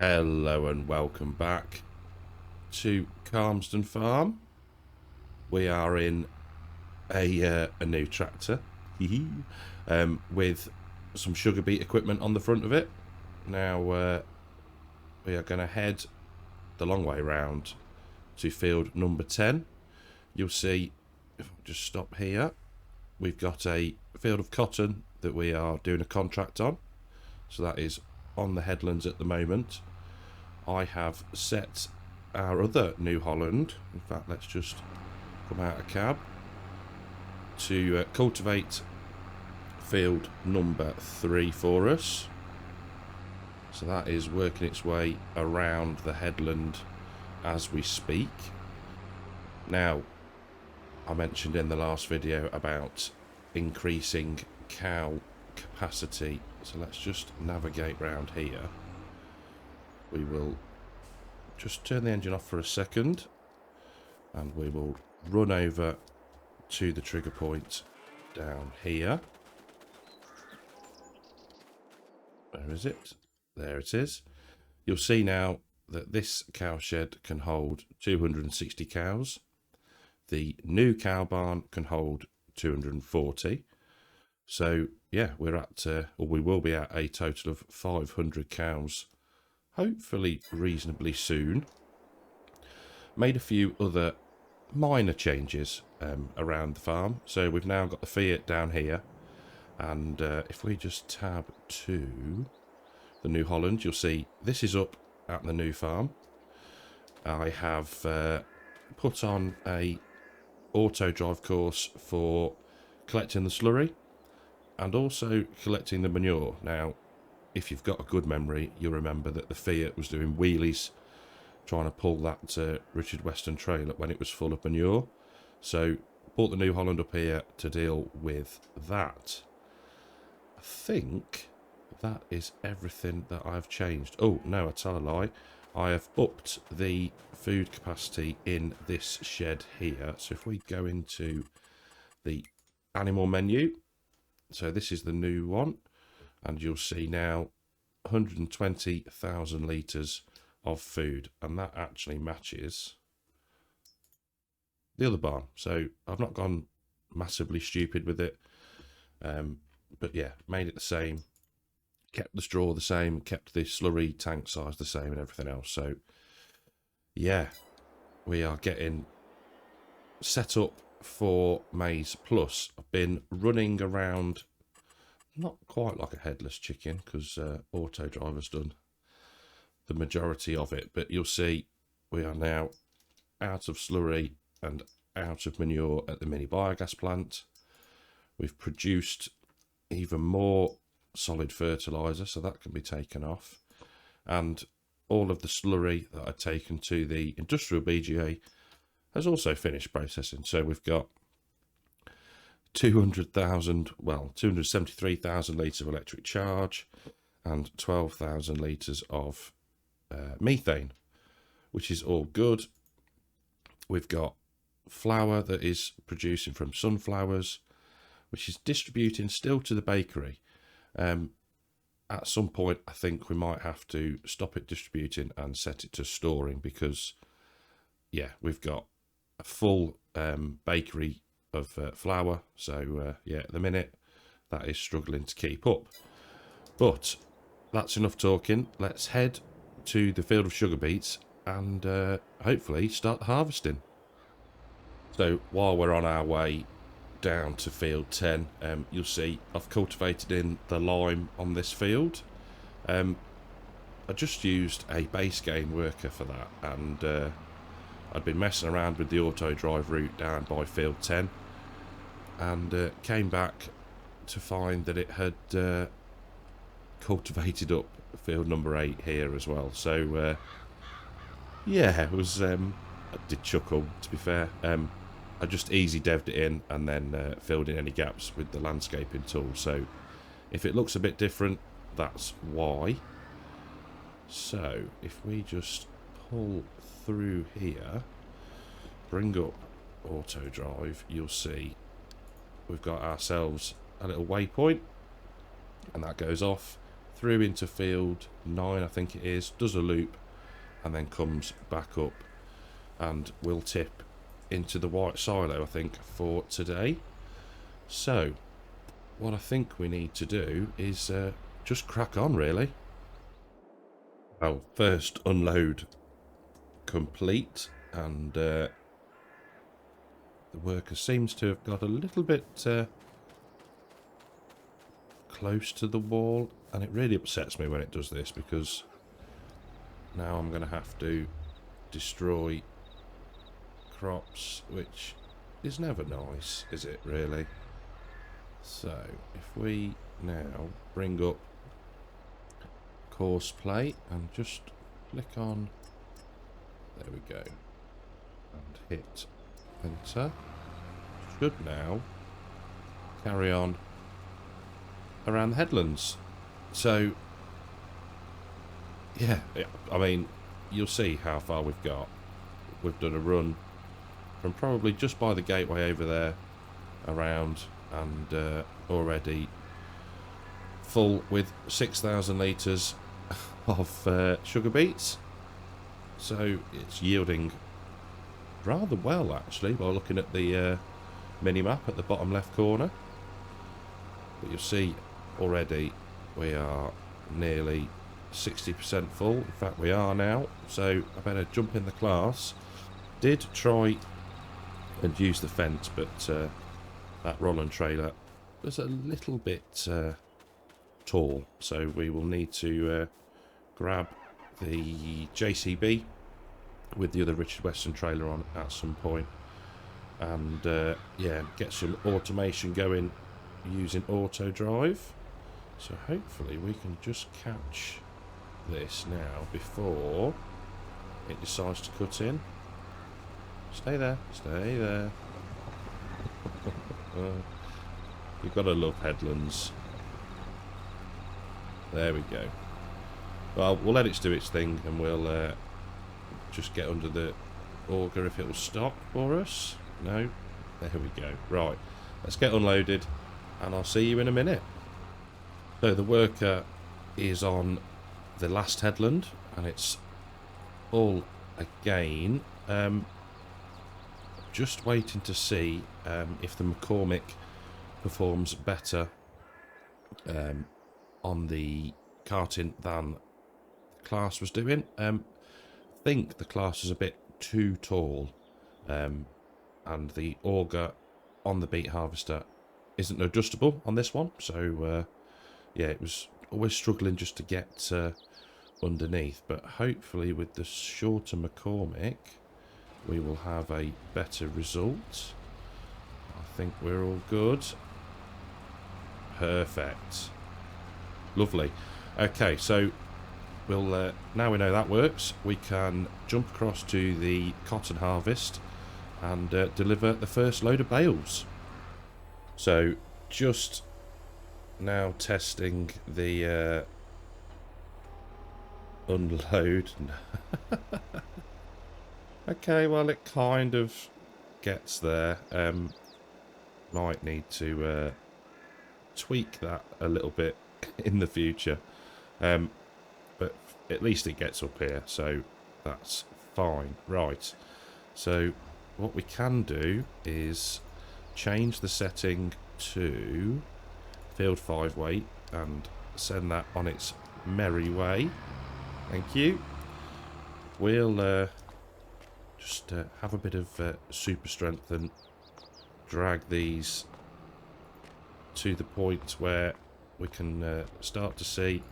Hello and welcome back to Calmsden Farm. We are in a new tractor with some sugar beet equipment on the front of it. Now we are going to head the long way round to field number 10. You'll see, if I just stop here, we've got a field of cotton that we are doing a contract on. So that is on the headlands at the moment. I have set our other New Holland, in fact let's just come out of cab, to cultivate field number 3 for us. So that is working its way around the headland as we speak. Now, I mentioned in the last video about increasing cow capacity, so let's just navigate round here. We will just turn the engine off for a second and we will run over to the trigger point down here. Where is it? There it is. You'll see now that this cow shed can hold 260 cows. The new cow barn can hold 240. So yeah, we're at, or we will be at a total of 500 cows, hopefully reasonably soon. Made a few other minor changes around the farm. So we've now got the Fiat down here, and if we just tab to the New Holland, you'll see this is up at the new farm. I have put on a auto drive course for collecting the slurry and also collecting the manure. Now, if you've got a good memory, you'll remember that the Fiat was doing wheelies trying to pull that Richard Western trailer when it was full of manure. So brought the New Holland up here to deal with that. I think that is everything that I've changed. Oh no, I tell a lie. I have upped the food capacity in this shed here. So if we go into the animal menu, so this is the new one, and you'll see now 120,000 litres of food, and that actually matches the other barn. So I've not gone massively stupid with it, but yeah, made it the same, kept the straw the same, kept the slurry tank size the same and everything else. So yeah, we are getting set up for Maize Plus. I've been running around, not quite like a headless chicken, because auto driver's done the majority of it, but you'll see we are now out of slurry and out of manure at the mini biogas plant. We've produced even more solid fertilizer, so that can be taken off, and all of the slurry that I'd taken to the industrial BGA has also finished processing. So we've got 273,000 litres of electric charge and 12,000 litres of methane, which is all good. We've got flour that is producing from sunflowers, which is distributing still to the bakery. At some point, I think we might have to stop it distributing and set it to storing, because yeah, we've got a full bakery of flour. So yeah, at the minute that is struggling to keep up. But that's enough talking. Let's head to the field of sugar beets and hopefully start harvesting. So while we're on our way down to field 10, you'll see I've cultivated in the lime on this field. I just used a base gain worker for that, and I'd been messing around with the auto drive route down by field 10 and came back to find that it had cultivated up field number 8 here as well. So yeah, it was I did chuckle, to be fair. I just easy dev'd it in and then filled in any gaps with the landscaping tool. So if it looks a bit different, that's why. So if we just pull through here, bring up auto drive, you'll see we've got ourselves a little waypoint, and that goes off through into field 9, I think it is, does a loop, and then comes back up, and will tip into the white silo, I think, for today. So what I think we need to do is just crack on, really. Well, first unload complete, and the worker seems to have got a little bit close to the wall, and it really upsets me when it does this, because now I'm going to have to destroy crops, which is never nice, is it really? So if we now bring up course plate and just click on, there we go, and hit enter, should now carry on around the headlands. So yeah, I mean, you'll see how far we've got. We've done a run from probably just by the gateway over there around, and already full with 6,000 litres of sugar beets. So it's yielding rather well, actually, by looking at the mini map at the bottom left corner. But you'll see already we are nearly 60% full. In fact, we are now. So I better jump in the class. Did try and use the fence, but that Roland trailer was a little bit tall, so we will need to grab the JCB with the other Richard Weston trailer on at some point, and yeah, get some automation going using auto drive. So hopefully we can just catch this now before it decides to cut in. Stay there, stay there. You've got to love headlands. There we go. Well, we'll let it do its thing, and we'll just get under the auger if it will stop for us. No? There we go. Right, let's get unloaded, and I'll see you in a minute. So the worker is on the last headland, and it's all again. Just waiting to see if the McCormick performs better on the carting than the class was doing. I think the class is a bit too tall, and the auger on the beet harvester isn't adjustable on this one. So yeah, it was always struggling just to get underneath, but hopefully with the shorter McCormick we will have a better result. I think we're all good. Perfect. Lovely. Okay, so we'll now we know that works, we can jump across to the cotton harvest and deliver the first load of bales. So just now testing the unload. Okay, well, it kind of gets there. Might need to tweak that a little bit in the future, but at least it gets up here, so that's fine. Right, so what we can do is change the setting to field 5 weight and send that on its merry way. Thank you. We'll just have a bit of super strength and drag these to the point where we can start to see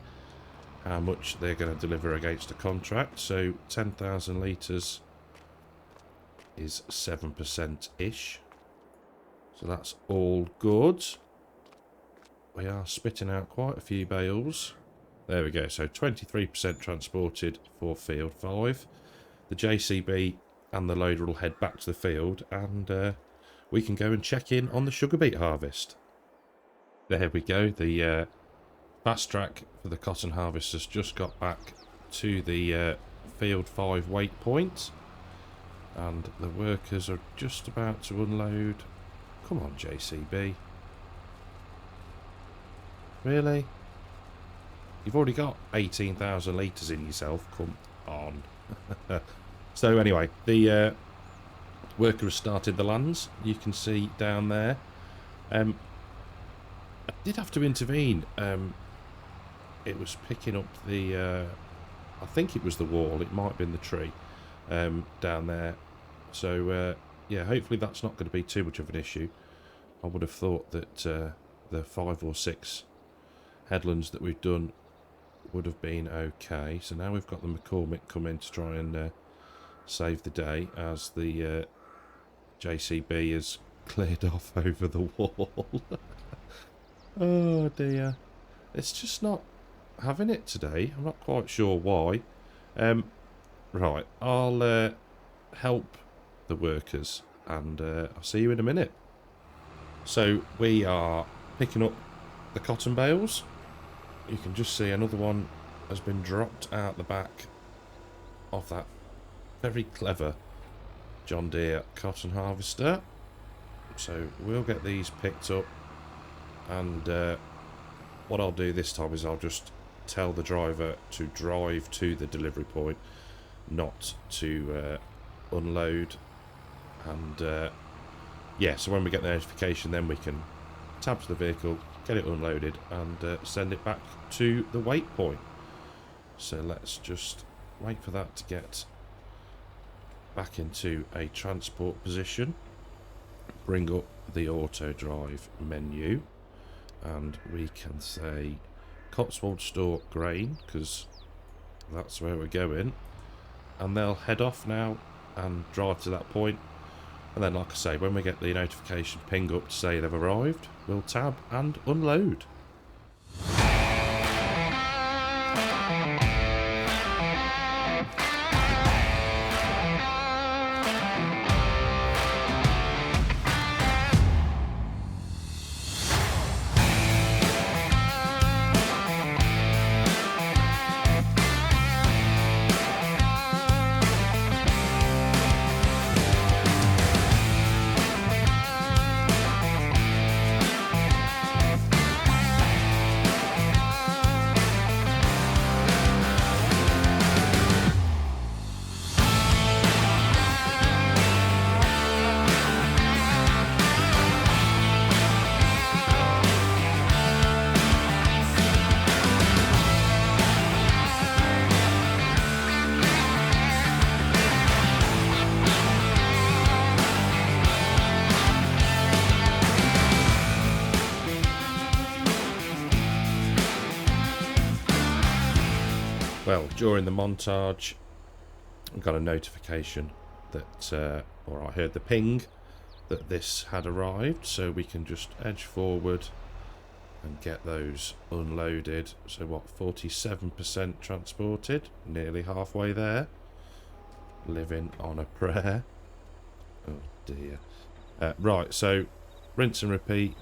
how much they're going to deliver against a contract. So 10,000 litres is 7%-ish. So that's all good. We are spitting out quite a few bales. There we go. So 23% transported for field 5. The JCB and the loader will head back to the field, and we can go and check in on the sugar beet harvest. There we go. The fast track for the cotton harvest has just got back to the field 5 weight point, and the workers are just about to unload. Come on, JCB. Really? You've already got 18,000 litres in yourself. Come on. So anyway, the worker has started the lands. You can see down there. I did have to intervene. It was picking up the... I think it was the wall. It might have been the tree down there. So, yeah, hopefully that's not going to be too much of an issue. I would have thought that the 5 or 6 headlands that we've done would have been okay. So now we've got the McCormick come in to try and save the day as the JCB is cleared off over the wall. Oh dear. It's just not having it today. I'm not quite sure why. Right, I'll help the workers and I'll see you in a minute. So we are picking up the cotton bales. You can just see another one has been dropped out the back of that very clever John Deere cotton harvester. So we'll get these picked up, and what I'll do this time is I'll just tell the driver to drive to the delivery point, not to unload. And yeah, so when we get the notification, then we can tab to the vehicle, get it unloaded, and send it back to the wait point. So let's just wait for that to get back into a transport position. Bring up the auto drive menu, and we can say Cotswold Stalk Grain, because that's where we're going. And they'll head off now and drive to that point. And then, like I say, when we get the notification ping up to say they've arrived, we'll tab and unload. Well, during the montage, I got a notification that, or I heard the ping that this had arrived, so we can just edge forward and get those unloaded. So what, 47% transported, nearly halfway there. Living on a prayer. Oh dear. Right, so rinse and repeat.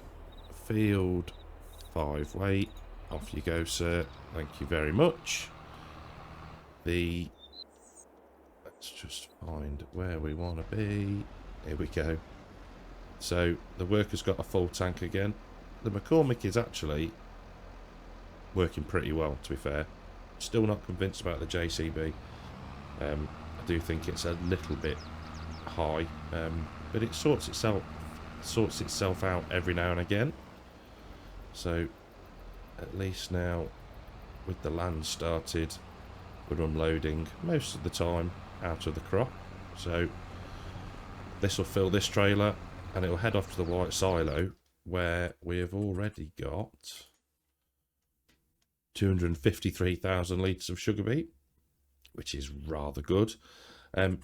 Field 5 weight. Off you go, sir. Thank you very much. Let's just find where we want to be. Here we go. So the worker's got a full tank again. The McCormick is actually working pretty well, to be fair. Still not convinced about the JCB. I do think it's a little bit high, but it sorts itself out every now and again. So at least now, with the land started, we're unloading most of the time out of the crop. So this will fill this trailer and it will head off to the white silo, where we have already got 253,000 litres of sugar beet, which is rather good.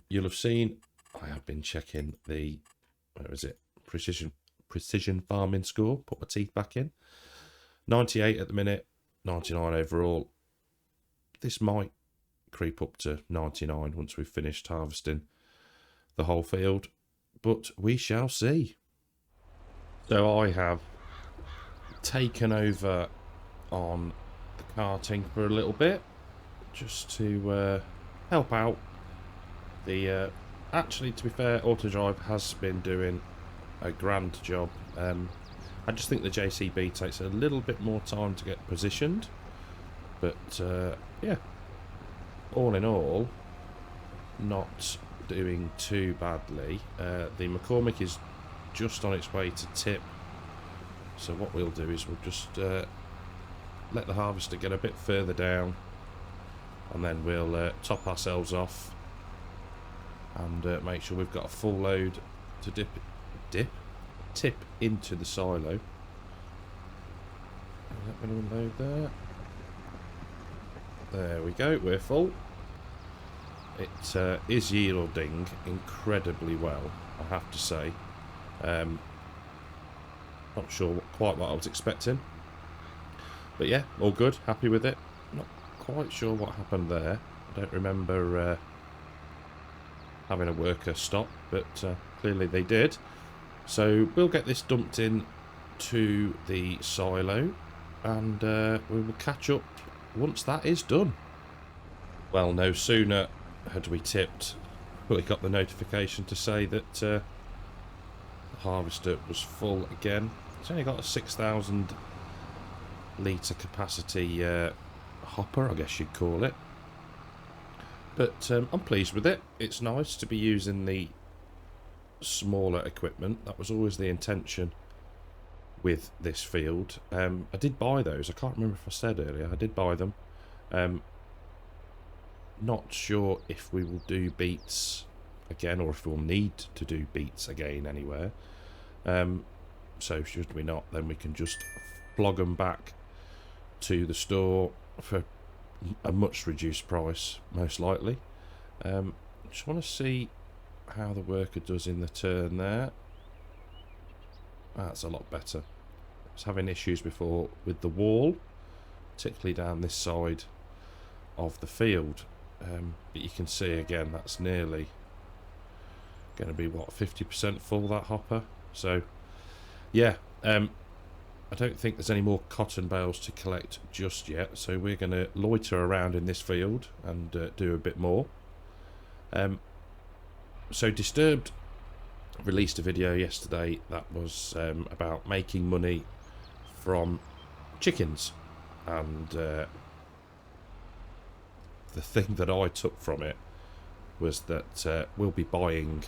You'll have seen I have been checking the, where is it, precision farming score. Put my teeth back in. 98 at the minute, 99 overall. This might creep up to 99 once we've finished harvesting the whole field, but we shall see. So I have taken over on the carting for a little bit, just to help out. The actually, to be fair, Autodrive has been doing a grand job. I just think the JCB takes a little bit more time to get positioned, But yeah, all in all, not doing too badly. The McCormick is just on its way to tip, so what we'll do is we'll just let the harvester get a bit further down, and then we'll top ourselves off and make sure we've got a full load to tip into the silo. Is that going to unload there? There we go, we're full. It is yielding incredibly well, I have to say. Not sure quite what I was expecting, but yeah, all good, happy with it. Not quite sure what happened there. I don't remember having a worker stop, but clearly they did. So we'll get this dumped in to the silo, and we will catch up once that is done. Well, no sooner had we tipped, we got the notification to say that the harvester was full again. It's only got a 6,000 litre capacity hopper, I guess you'd call it. But I'm pleased with it. It's nice to be using the smaller equipment. That was always the intention with this field. I did buy those. I can't remember if I said earlier. I did buy them. Not sure if we will do beets again, or if we'll need to do beets again anywhere. So should we not, then we can just flog them back to the store for a much reduced price, most likely. Just want to see how the worker does in the turn there. That's a lot better. I was having issues before with the wall, particularly down this side of the field. But you can see again, that's nearly going to be, what, 50% full, that hopper. So yeah, I don't think there's any more cotton bales to collect just yet, so we're going to loiter around in this field and do a bit more. So Disturbed released a video yesterday that was about making money from chickens, and the thing that I took from it was that we'll be buying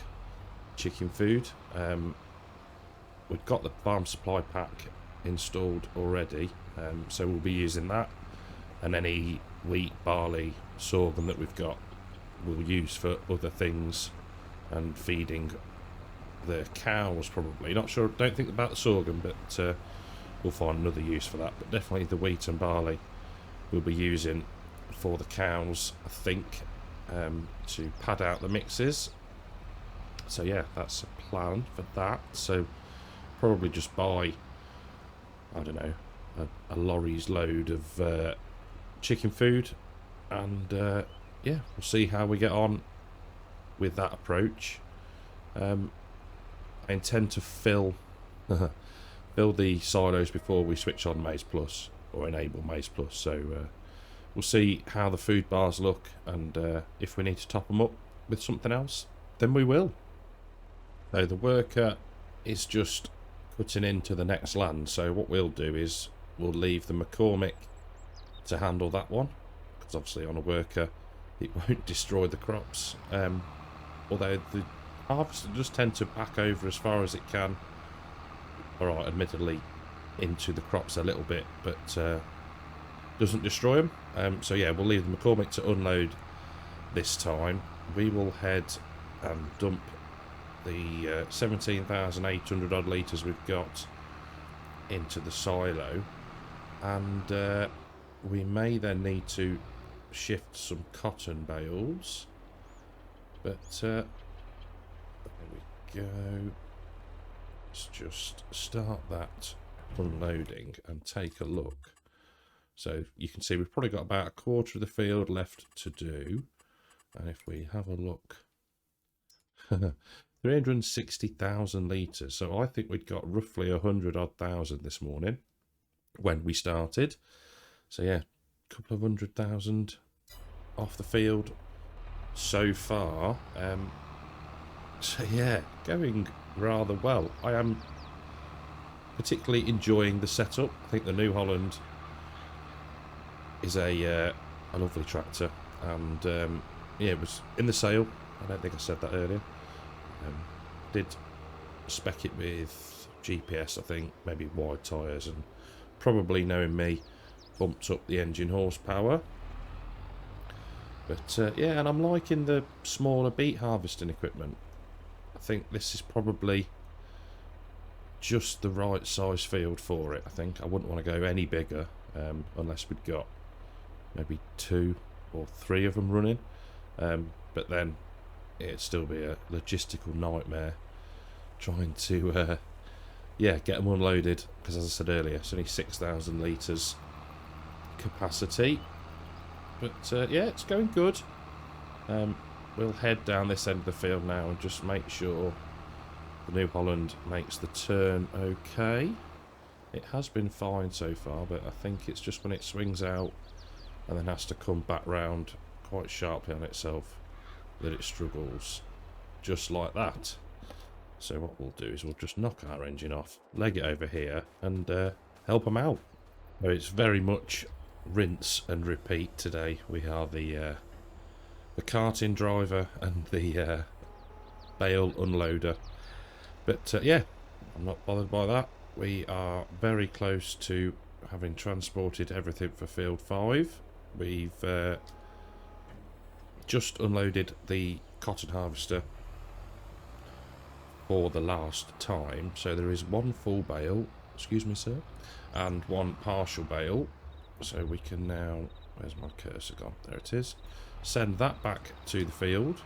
chicken food. We've got the farm supply pack installed already, so we'll be using that, and any wheat, barley, sorghum that we've got we'll use for other things and feeding the cows probably. Not sure, don't think about the sorghum, but we'll find another use for that. But definitely the wheat and barley we'll be using for the cows, I think, to pad out the mixes. So yeah, that's a plan for that. So probably just buy, I don't know, a lorry's load of chicken food, and yeah, we'll see how we get on with that approach. I intend to fill the silos before we switch on Maize Plus, or enable Maize Plus. So we'll see how the food bars look, and if we need to top them up with something else, then we will. So the worker is just putting into the next land, so what we'll do is we'll leave the McCormick to handle that one, because obviously on a worker it won't destroy the crops, although the harvester does tend to back over as far as it can, alright, admittedly into the crops a little bit, but doesn't destroy them. So yeah, we'll leave the McCormick to unload this time. We will head and dump the 17,800 odd litres we've got into the silo, and we may then need to shift some cotton bales, but there we go. Let's just start that unloading and take a look. So you can see we've probably got about a quarter of the field left to do, and if we have a look, 360,000 litres. So I think we'd got roughly 100 odd thousand this morning when we started. So yeah, a couple of 100,000 off the field so far. So yeah, going rather well. I am particularly enjoying the setup. I think the New Holland is a lovely tractor, and yeah, it was in the sale. I don't think I said that earlier. Did spec it with GPS, I think, maybe wide tyres, and probably, knowing me, bumped up the engine horsepower. But yeah, and I'm liking the smaller beet harvesting equipment. I think this is probably just the right size field for it. I think I wouldn't want to go any bigger unless we'd got maybe 2 or 3 of them running. But then it'd still be a logistical nightmare trying to yeah, get them unloaded, because as I said earlier, it's only 6,000 litres capacity. But yeah, it's going good. We'll head down this end of the field now and just make sure the New Holland makes the turn okay. It has been fine so far, but I think it's just when it swings out and then has to come back round quite sharply on itself that it struggles, just like that. So what we'll do is we'll just knock our engine off, leg it over here, and help them out. So it's very much rinse and repeat today. We are the carting driver and the bale unloader. But yeah, I'm not bothered by that. We are very close to having transported everything for field 5. We've just unloaded the cotton harvester for the last time, so there is 1 full bale, excuse me sir, and 1 partial bale. So we can now, where's my cursor gone? There it is. Send that back to the field,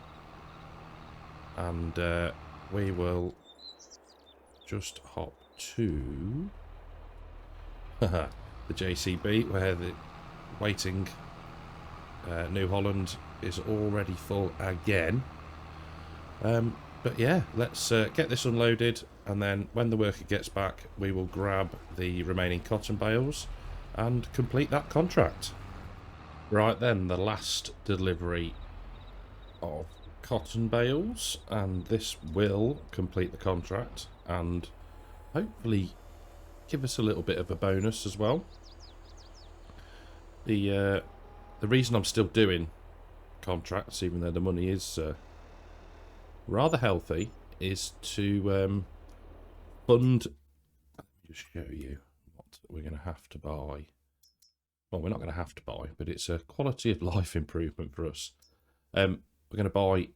and we will just hop to the JCB, where the waiting New Holland is already full again. But yeah, let's get this unloaded, and then when the worker gets back, we will grab the remaining cotton bales and complete that contract. Right then, the last delivery of cotton bales, and this will complete the contract and hopefully give us a little bit of a bonus as well. The reason I'm still doing contracts, even though the money is rather healthy, is to fund. Let me just show you what we're going to have to buy. Well, we're not going to have to buy, but it's a quality of life improvement for us. We're going to buy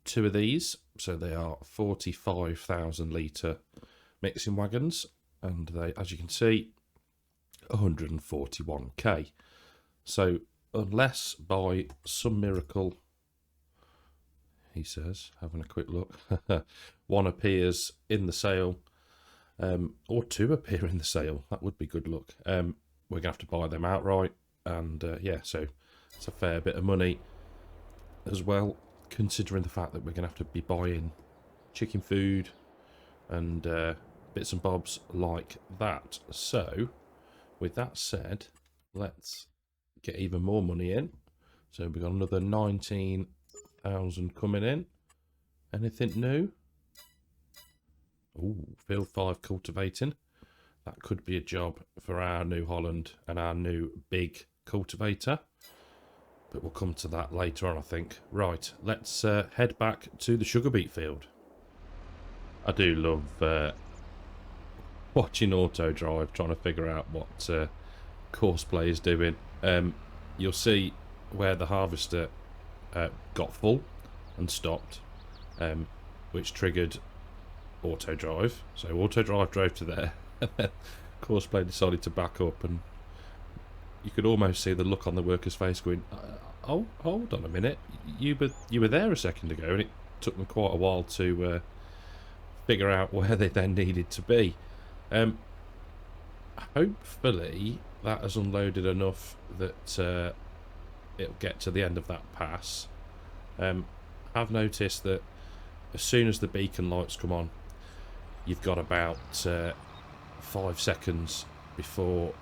2 of these, so they are 45,000 litre mixing wagons, and they, as you can see, 141k. So unless by some miracle, he says, having a quick look, 1 appears in the sale, or 2 appear in the sale, that would be good luck. We're going to have to buy them outright, and yeah, so it's a fair bit of money as well, considering the fact that we're going to have to be buying chicken food and bits and bobs like that. So with that said, let's get even more money in. So we've got another 19,000 coming in. Anything new? Ooh, field 5 cultivating. That could be a job for our New Holland and our new big cultivator, but we'll come to that later on, I think. Right, let's head back to the sugar beet field. I do love watching Auto Drive, trying to figure out what Courseplay is doing. You'll see where the harvester got full and stopped, which triggered Auto Drive. So Auto Drive drove to there, and then Courseplay decided to back up, and you could almost see the look on the worker's face going, oh, hold on a minute, you were there a second ago, and it took them quite a while to figure out where they then needed to be. Hopefully that has unloaded enough that it'll get to the end of that pass. I've noticed that as soon as the beacon lights come on, you've got about 5 seconds before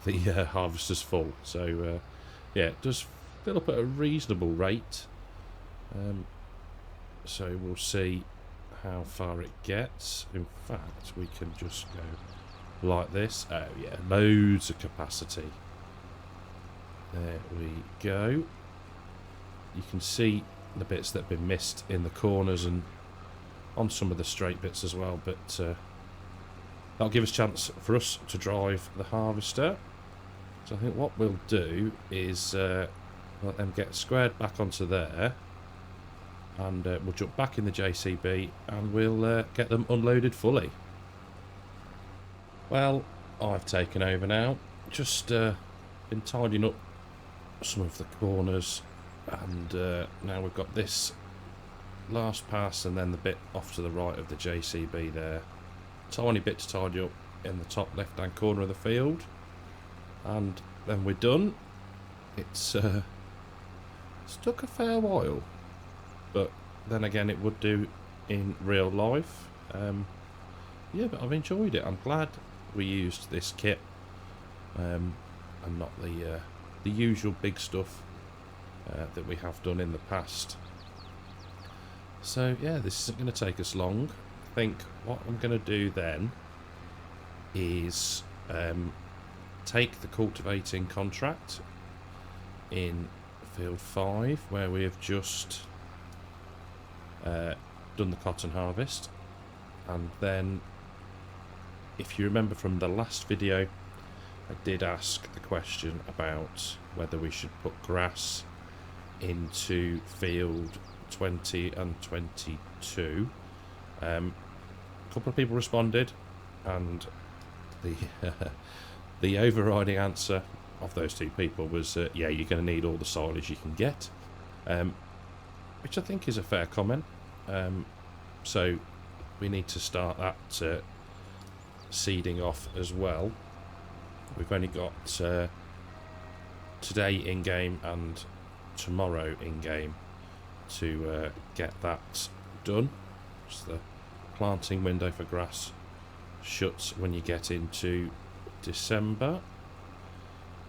the harvester's full. So yeah, it does fill up at a reasonable rate. So we'll see how far it gets. In fact, we can just go like this. Oh yeah, loads of capacity. There we go. You can see the bits that have been missed in the corners and on some of the straight bits as well, but that'll give us a chance for us to drive the harvester. So I think what we'll do is let them get squared back onto there, and we'll jump back in the JCB and we'll get them unloaded fully. Well, I've taken over now. Just been tidying up some of the corners, and now we've got this last pass and then the bit off to the right of the JCB there. Tiny bit to tidy up in the top left hand corner of the field, and then we're done. It's took a fair while, but then again it would do in real life. Yeah, but I've enjoyed it. I'm glad we used this kit and not the usual big stuff that we have done in the past. So yeah, this isn't going to take us long. I think what I'm going to do then is take the cultivating contract in field 5, where we have just done the cotton harvest, and then if you remember from the last video, I did ask the question about whether we should put grass into field 20 and 22. A couple of people responded, and the the overriding answer of those two people was yeah, you're going to need all the silage you can get, which I think is a fair comment. So we need to start that seeding off as well. We've only got today in game and tomorrow in game to get that done. Just the planting window for grass shuts when you get into December,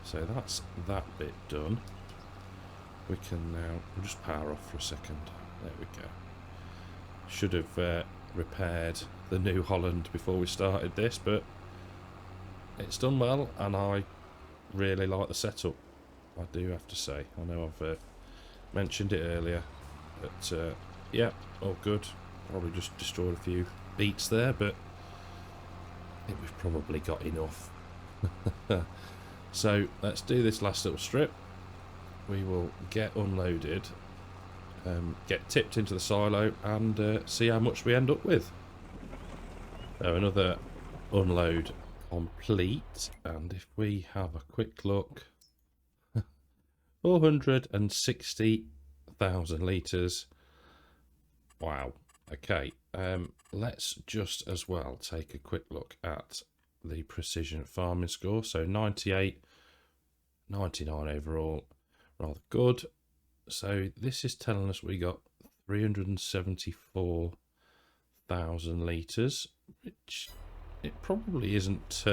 so that's that bit done. We can now, we'll just power off for a second. There we go. Should have repaired the New Holland before we started this, but it's done well, and I really like the setup, I do have to say. I know I've mentioned it earlier, but yeah, all good. Probably just destroyed a few beets there, but I think we've probably got enough. So let's do this last little strip. We will get unloaded, get tipped into the silo, and see how much we end up with. So another unload complete, and if we have a quick look, 460,000 litres. Wow. Okay, let's just as well take a quick look at the precision farming score. So 98, 99 overall, rather good. So this is telling us we got 374,000 litres, which it probably isn't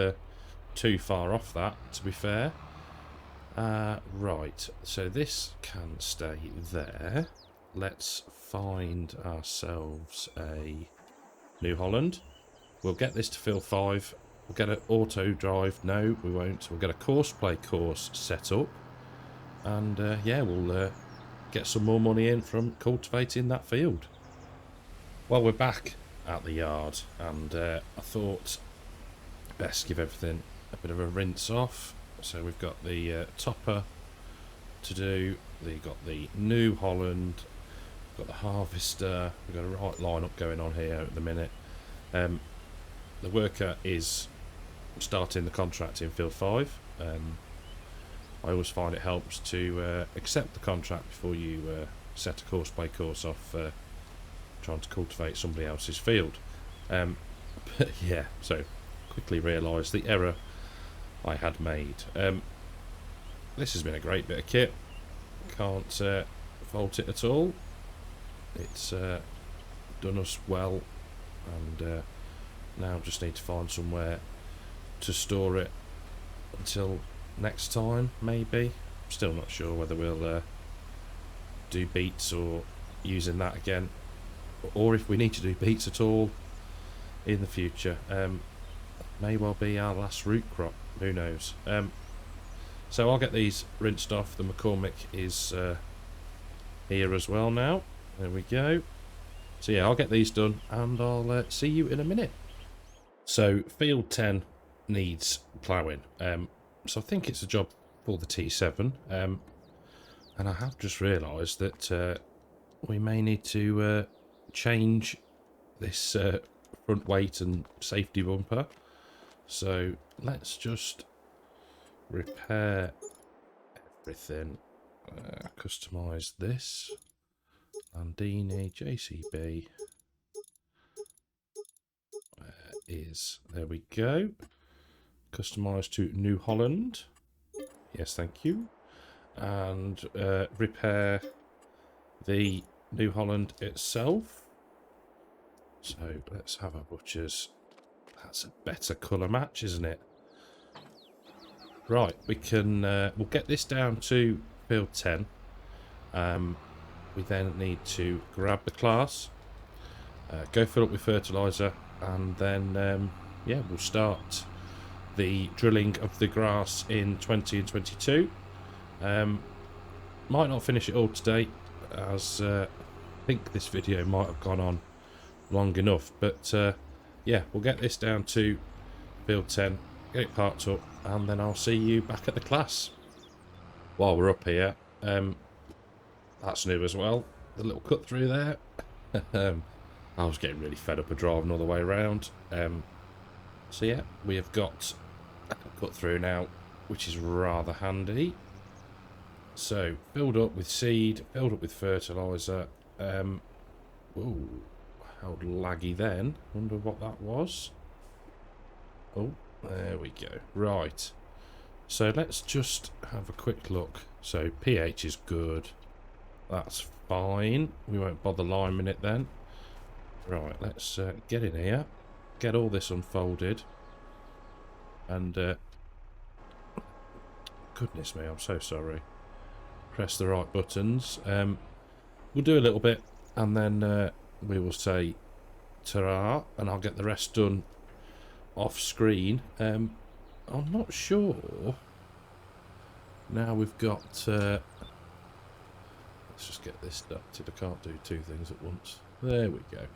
too far off that, to be fair. Right, so this can stay there. Let's find ourselves a New Holland. We'll get this to fill 5. We'll get an auto drive. No, we won't. We'll get a course play course set up, and yeah, we'll get some more money in from cultivating that field. Well, we're back at the yard, and I thought best give everything a bit of a rinse off. So we've got the topper to do. We've got the New Holland. We've got the harvester. We've got a right lineup going on here at the minute. The worker is starting the contract in field 5. I always find it helps to accept the contract before you set a course by course off trying to cultivate somebody else's field. But yeah, so quickly realised the error I had made. This has been a great bit of kit. Can't fault it at all. It's done us well, and now just need to find somewhere to store it until next time, maybe. Still not sure whether we'll do beets or using that again, or if we need to do beets at all in the future. May well be our last root crop, who knows. So I'll get these rinsed off. The McCormick is here as well now. There we go. So yeah, I'll get these done and I'll see you in a minute. So field 10 needs ploughing. So I think it's a job for the T7. And I have just realised that we may need to change this front weight and safety bumper. So let's just repair everything. Customise this. Landini, JCB. There we go. Customise to New Holland. Yes, thank you. And repair the New Holland itself. So let's have a butcher's. That's a better colour match, isn't it? Right, we can. We'll get this down to field 10. We then need to grab the class, go fill up with fertiliser, and then yeah, we'll start the drilling of the grass in 20 and 22. Might not finish it all today, as I think this video might have gone on long enough, but yeah, we'll get this down to field 10, get it parked up, and then I'll see you back at the class. While we're up here, that's new as well, the little cut through there. I was getting really fed up of driving all the way around. So yeah, we have got a cut through now, which is rather handy. So filled up with seed, filled up with fertiliser. Ooh, how laggy then. Wonder what that was. Oh, there we go. Right. So let's just have a quick look. So pH is good. That's fine. We won't bother liming it then. Right, let's get in here. Get all this unfolded. And goodness me, I'm so sorry. Press the right buttons. We'll do a little bit and then we will say ta-ra, and I'll get the rest done off screen. I'm not sure. Now we've got let's just get this started. I can't do two things at once. There we go.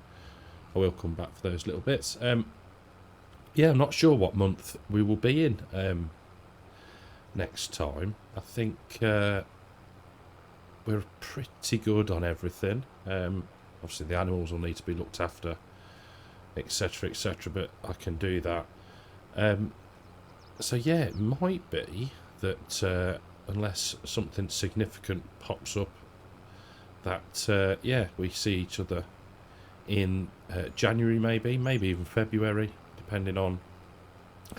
I will come back for those little bits. Yeah, I'm not sure what month we will be in next time. I think we're pretty good on everything. Obviously the animals will need to be looked after, etc, etc, but I can do that. So yeah, it might be that unless something significant pops up, that yeah, we see each other in January, maybe even February, depending on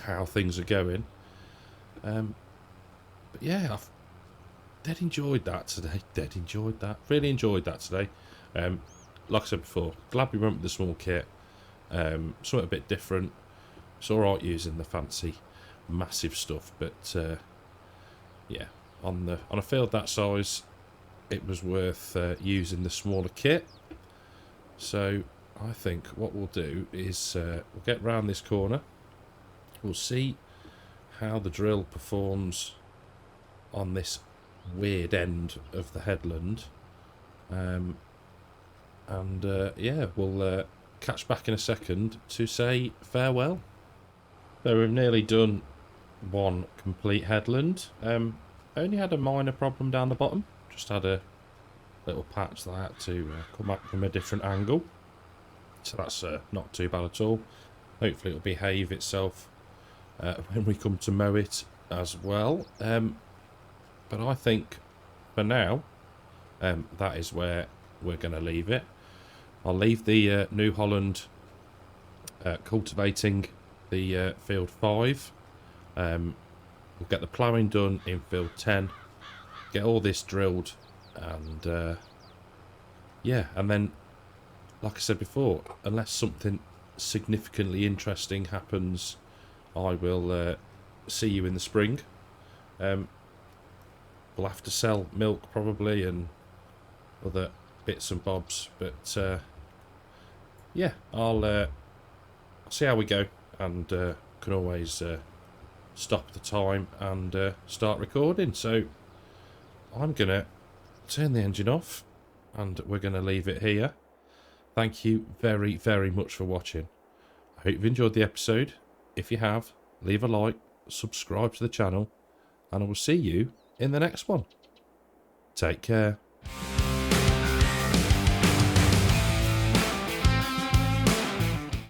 how things are going. But yeah, I've dead enjoyed that today. Really enjoyed that today. Like I said before, glad we went with the small kit. Something a bit different. It's alright using the fancy massive stuff, but yeah, on a field that size, it was worth using the smaller kit. So I think what we'll do is we'll get round this corner. We'll see how the drill performs on this weird end of the headland. And yeah, we'll catch back in a second to say farewell. So we've nearly done one complete headland. Only had a minor problem down the bottom. Just had a little patch that I had to come back from a different angle. So that's not too bad at all. Hopefully it'll behave itself when we come to mow it as well. But I think for now, that is where we're going to leave it. I'll leave the New Holland cultivating the field 5. We'll get the ploughing done in field 10. Get all this drilled, and yeah, and then, like I said before, unless something significantly interesting happens, I will see you in the spring. We'll have to sell milk probably and other bits and bobs, but yeah, I'll see how we go, and can always stop the time and start recording. So I'm going to turn the engine off and we're going to leave it here. Thank you very, very much for watching. I hope you've enjoyed the episode. If you have, leave a like, subscribe to the channel, and I will see you in the next one. Take care.